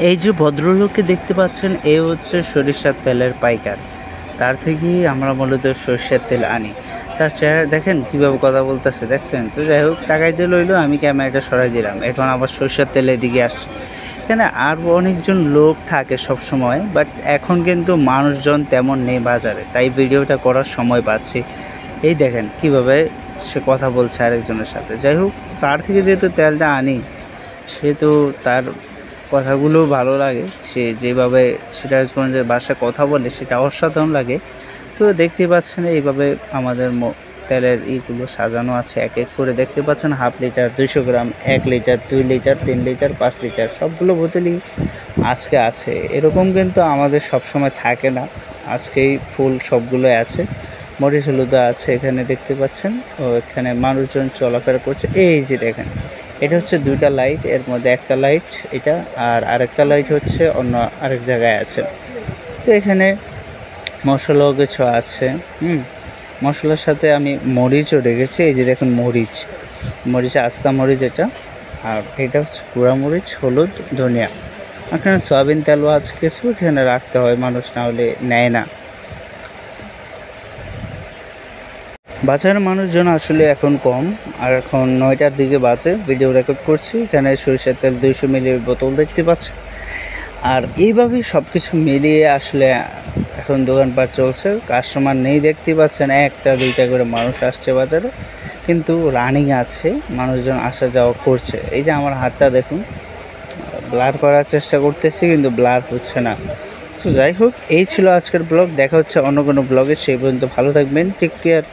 এই যে ভদ্রলোককে দেখতে পাচ্ছেন, এ হচ্ছে সরিষার তেলের পাইকার। তার থেকেই আমরা মূলত সরিষার তেল আনি। তার চেহারা দেখেন কীভাবে কথা বলতেছে, দেখছেন? তো যাই হোক, টাকাইতে লইলো, আমি ক্যামেরাটা সরাই দিলাম। এখন আবার সরিষার তেল এদিকে আসছে। এখানে আরও অনেকজন লোক থাকে সব সময়, বাট এখন কিন্তু মানুষজন তেমন নেই বাজারে, তাই ভিডিওটা করার সময় পাচ্ছি। এই দেখেন কীভাবে সে কথা বলছে আরেকজনের সাথে। যাই হোক, তার থেকে যেহেতু তেলটা আনি, সেহেতু তার কথাগুলো ভালো লাগে। সে যেভাবে সিরাজগঞ্জের ভাষায় কথা বলে সেটা অসাধারণ লাগে। তো দেখতেই পাচ্ছেন এইভাবে আমাদের তেলের ইগুলো সাজানো আছে এক এক করে। দেখতে পাচ্ছেন 1/2 লিটার, 200 গ্রাম, 1 লিটার, 2 লিটার, 3 লিটার, 5 লিটার সবগুলো বোতলই আজকে আছে। এরকম কিন্তু আমাদের সবসময় থাকে না, আজকেই ফুল সবগুলোই আছে। মরিচ হলুদা আছে এখানে দেখতে পাচ্ছেন। ও এখানে মানুষজন চলাফেরা করছে। এই যে দেখেন, এটা হচ্ছে 2টা লাইট, এর মধ্যে একটা লাইট এটা, আর আরেকটা লাইট হচ্ছে অন্য আরেক জায়গায় আছে। তো এখানে মশলাও কিছু আছে। মশলার সাথে আমি মরিচও রেখেছি। এই যে দেখুন মরিচ আস্তা মরিচ এটা, আর এটা হচ্ছে গুঁড়া মরিচ, হলুদ, ধনিয়া। এখানে সয়াবিন তেলও আছে কিছু, এখানে রাখতে হয়, মানুষ না হলে নেয় না। বাজারের মানুষজন আসলে এখন কম, আর এখন 9টার দিকে বাজে, ভিডিও রেকর্ড করছি। এখানে সরিষার তেল 200 মিলির বোতল দেখতে পাচ্ছি। আর এইভাবেই সব কিছু মিলিয়ে আসলে এখন দোকানপাট চলছে। কাস্টমার নেই দেখতে পাচ্ছেন, 1টা 2টা করে মানুষ আসছে বাজারে, কিন্তু রানিং আছে, মানুষজন আসা যাওয়া করছে। এই যে আমার হাতটা দেখুন, ব্লার করার চেষ্টা করতেছি কিন্তু ব্লার হচ্ছে না। তো যাই হোক, এই ছিল আজকের ব্লগ। দেখা হচ্ছে অন্য কোনো ব্লগে, সেই পর্যন্ত ভালো থাকবেন, টেক কেয়ার।